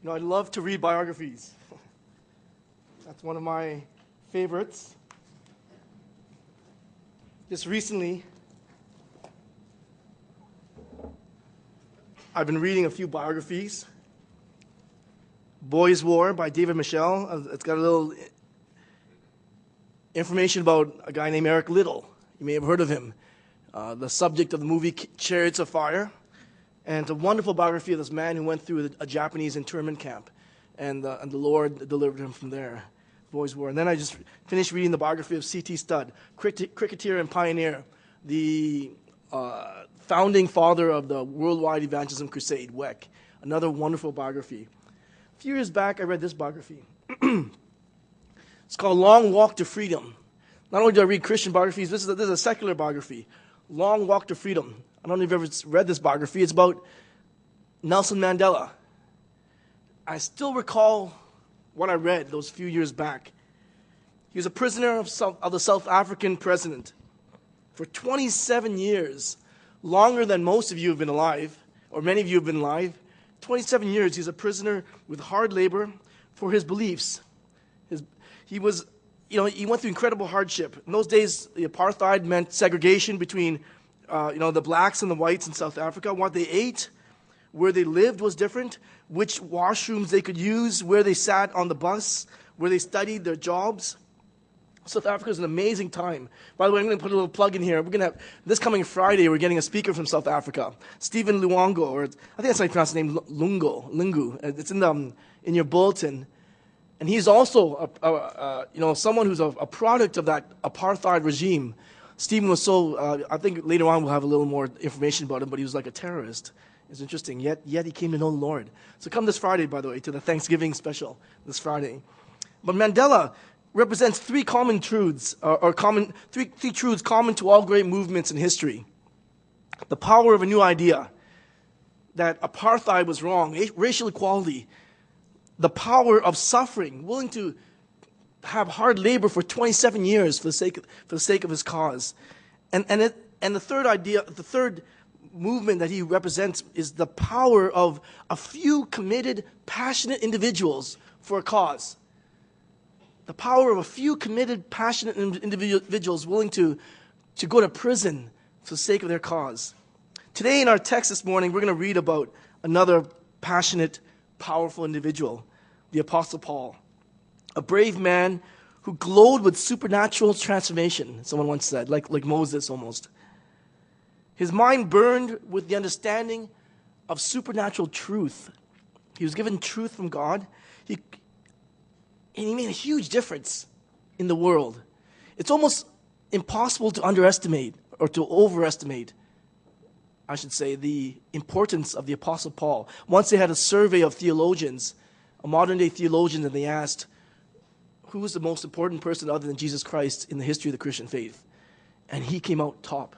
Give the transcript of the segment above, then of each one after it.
I love to read biographies. That's one of my favorites. Just recently, I've been reading a few biographies. Boys' War by David Michel. It's got a little information about a guy named Eric Liddell. You may have heard of him. The subject of the movie Chariots of Fire. And it's a wonderful biography of this man who went through a Japanese internment camp. And the Lord delivered him from there. Boys' War. And then I just finished reading the biography of C.T. Studd, cricketer and pioneer, the founding father of the Worldwide Evangelism Crusade, WEC. Another wonderful biography. A few years back, I read this biography. It's called Long Walk to Freedom. Not only do I read Christian biographies, this is a secular biography. Long Walk to Freedom. I don't know if you've ever read this biography. It's about Nelson Mandela. I still recall what I read those few years back. He was a prisoner of the South African president for 27 years, longer than most of you have been alive, or many of you have been alive. 27 years, he's a prisoner with hard labor for his beliefs. He went through incredible hardship. In those days, the apartheid meant segregation between the blacks and the whites in South Africa. What they ate, where they lived was different, which washrooms they could use, where they sat on the bus, where they studied their jobs. South Africa is an amazing time. By the way, I'm going to put a little plug in here. We're going to have, this coming Friday, we're getting a speaker from South Africa, Stephen Luongo, or I think that's how you pronounce his name, Lungu. It's in your bulletin. And he's also someone who's a product of that apartheid regime. Stephen was I think later on we'll have a little more information about him, but he was like a terrorist. It's interesting. Yet he came to know the Lord. So come this Friday, by the way, to the Thanksgiving special this Friday. But Mandela represents three common truths, three truths common to all great movements in history. The power of a new idea, that apartheid was wrong, racial equality, the power of suffering, willing to have hard labor for 27 years for the sake of his cause. And the third idea, the third movement that he represents is the power of a few committed, passionate individuals for a cause. The power of a few committed, passionate individuals willing to go to prison for the sake of their cause. Today in our text this morning, we're going to read about another passionate, powerful individual, the Apostle Paul, a brave man who glowed with supernatural transformation, someone once said, like Moses almost. His mind burned with the understanding of supernatural truth. He was given truth from God, and he made a huge difference in the world. It's almost impossible to underestimate, or to overestimate, I should say, the importance of the Apostle Paul. Once they had a survey of theologians, a modern-day theologian, and they asked, who is the most important person other than Jesus Christ in the history of the Christian faith? And he came out top.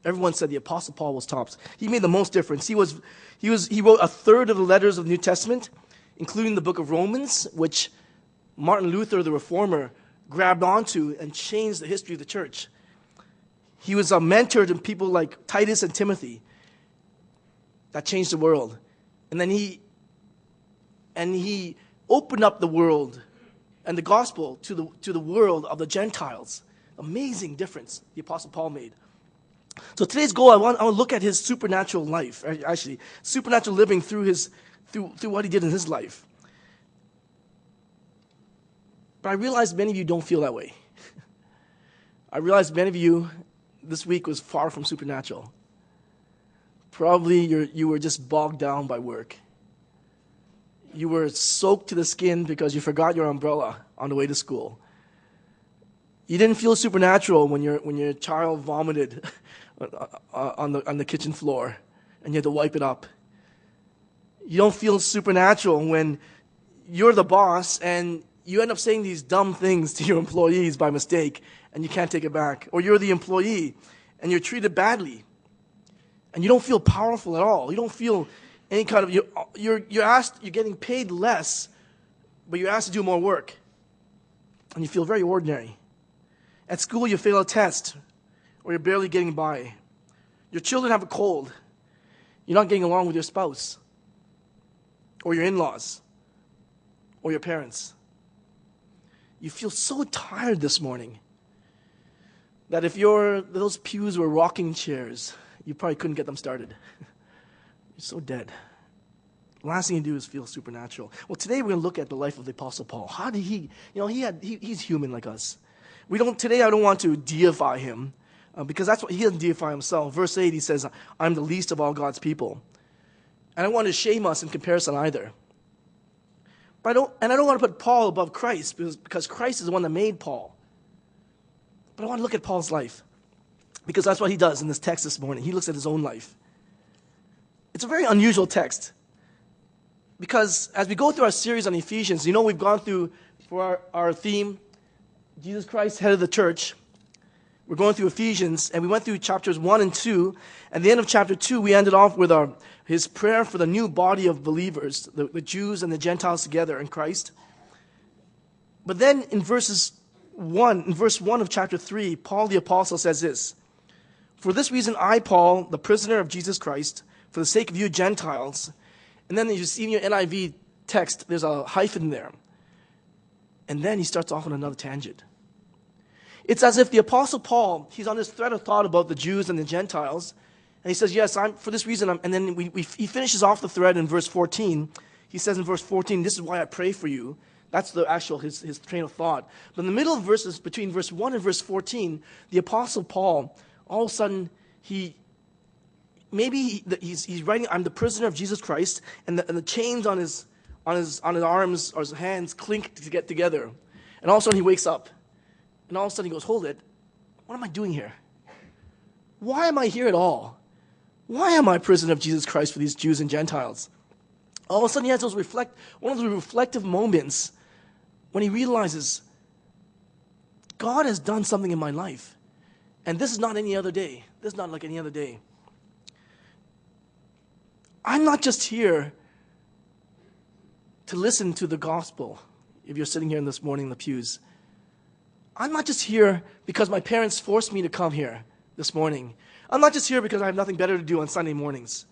Everyone said the Apostle Paul was tops. He made the most difference. He wrote a third of the letters of the New Testament, including the book of Romans, which Martin Luther, the reformer, grabbed onto and changed the history of the church. He was a mentor to people like Titus and Timothy. That changed the world. And then he opened up the world and the gospel to the world of the Gentiles. Amazing difference the Apostle Paul made. So today's goal, I want to look at his supernatural life, actually, supernatural living through what he did in his life. But I realize many of you don't feel that way. I realize many of you this week was far from supernatural. Probably you were just bogged down by work. You were soaked to the skin because you forgot your umbrella on the way to school. You didn't feel supernatural when your child vomited on the kitchen floor and you had to wipe it up. You don't feel supernatural when you're the boss and you end up saying these dumb things to your employees by mistake and you can't take it back. Or you're the employee and you're treated badly and you don't feel powerful at all. You don't feel any kind of, you're getting paid less, but you're asked to do more work. And you feel very ordinary. At school, you fail a test, or you're barely getting by. Your children have a cold. You're not getting along with your spouse or your in-laws. or your parents. You feel so tired this morning that if those pews were rocking chairs, you probably couldn't get them started. You're so dead. The last thing you do is feel supernatural. Well, today we're going to look at the life of the Apostle Paul. How did he's human like us. Today I don't want to deify him, because that's what he doesn't deify himself. Verse 8, he says, I'm the least of all God's people. And I don't want to shame us in comparison either. But I don't want to put Paul above Christ, because Christ is the one that made Paul. But I want to look at Paul's life, because that's what he does in this text this morning. He looks at his own life. It's a very unusual text, because as we go through our series on Ephesians, we've gone through, for our theme, Jesus Christ, head of the church. We're going through Ephesians, and we went through chapters 1 and 2. At the end of chapter 2, we ended off with his prayer for the new body of believers, the Jews and the Gentiles together in Christ. But then in verse 1 of chapter 3, Paul the apostle says this, For this reason I, Paul, the prisoner of Jesus Christ, for the sake of you Gentiles. And then you see in your NIV text, there's a hyphen there. And then he starts off on another tangent. It's as if the Apostle Paul, he's on this thread of thought about the Jews and the Gentiles, and he says, yes, for this reason, and then he finishes off the thread in verse 14. He says in verse 14, this is why I pray for you. That's the actual, his train of thought. But in the middle of verses, between verse 1 and verse 14, the Apostle Paul, all of a sudden, he's writing, I'm the prisoner of Jesus Christ, and the chains on his arms or his hands clink to get together. And all of a sudden he wakes up. And all of a sudden he goes, hold it. What am I doing here? Why am I here at all? Why am I a prisoner of Jesus Christ for these Jews and Gentiles? All of a sudden he has one of those reflective moments when he realizes God has done something in my life. And this is not any other day. This is not like any other day. I'm not just here to listen to the gospel. If you're sitting here this morning in the pews, I'm not just here because my parents forced me to come here this morning. I'm not just here because I have nothing better to do on Sunday mornings.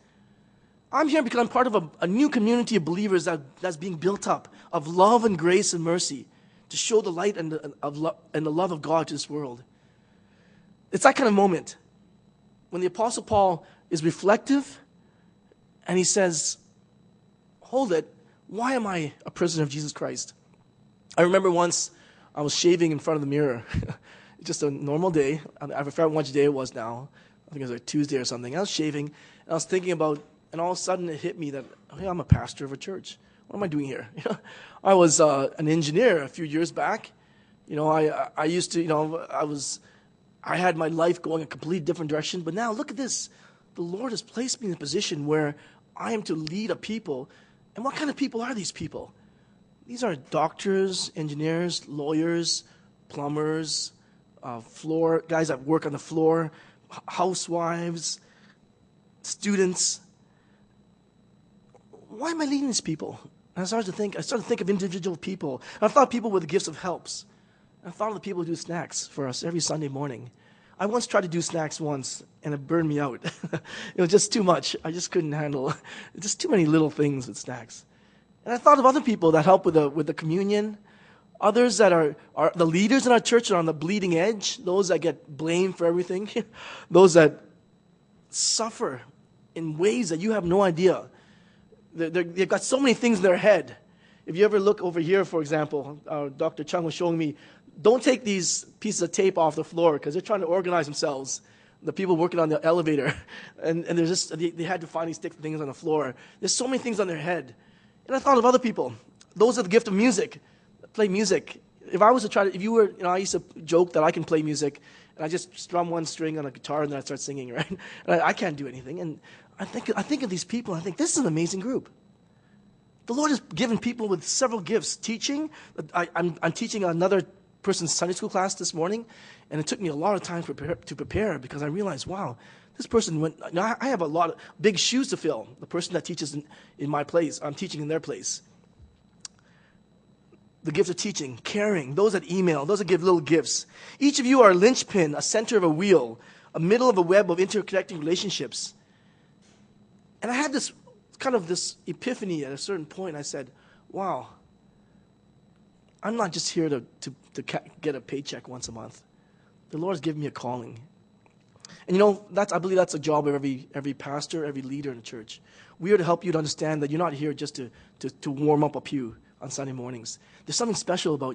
I'm here because I'm part of a new community of believers that's being built up of love and grace and mercy to show the light and the love of God to this world. It's that kind of moment when the Apostle Paul is reflective and he says, hold it, why am I a prisoner of Jesus Christ? I remember once I was shaving in front of the mirror. Just a normal day. I forgot which day it was now. I think it was like Tuesday or something. I was shaving, and I was thinking about, and all of a sudden it hit me that, hey, I'm a pastor of a church. What am I doing here? I was an engineer a few years back. I used to, I had my life going a completely different direction. But now look at this. The Lord has placed me in a position where I am to lead a people. And what kind of people are these people? These are doctors, engineers, lawyers, plumbers, guys that work on the floor, housewives, students. Why am I leading these people? And I started to think of individual people. And I thought people with the gifts of helps. And I thought of the people who do snacks for us every Sunday morning. I once tried to do snacks once, and it burned me out. It was just too much. I just couldn't handle just too many little things with snacks. And I thought of other people that help with the communion, others that are the leaders in our church are on the bleeding edge, those that get blamed for everything, those that suffer in ways that you have no idea. They've got so many things in their head. If you ever look over here, for example, Dr. Chung was showing me, don't take these pieces of tape off the floor because they're trying to organize themselves. The people working on the elevator, and they had to finally stick things on the floor. There's so many things on their head. And I thought of other people. Those are the gift of music. Play music. If I was to try to, I used to joke that I can play music, and I just strum one string on a guitar, and then I start singing, right? And I can't do anything. And I think of these people, and I think, this is an amazing group. The Lord has given people with several gifts. Teaching. I'm teaching another person's Sunday school class this morning, and it took me a lot of time to prepare because I realized, wow, this person I have a lot of big shoes to fill. The person that teaches in my place, I'm teaching in their place. The gift of teaching, caring, those that email, those that give little gifts. Each of you are a linchpin, a center of a wheel, a middle of a web of interconnecting relationships. And I had this epiphany at a certain point. I said, wow, I'm not just here to get a paycheck once a month. The Lord has given me a calling. And I believe that's a job of every pastor, every leader in the church. We are to help you to understand that you're not here just to warm up a pew on Sunday mornings. There's something special about you.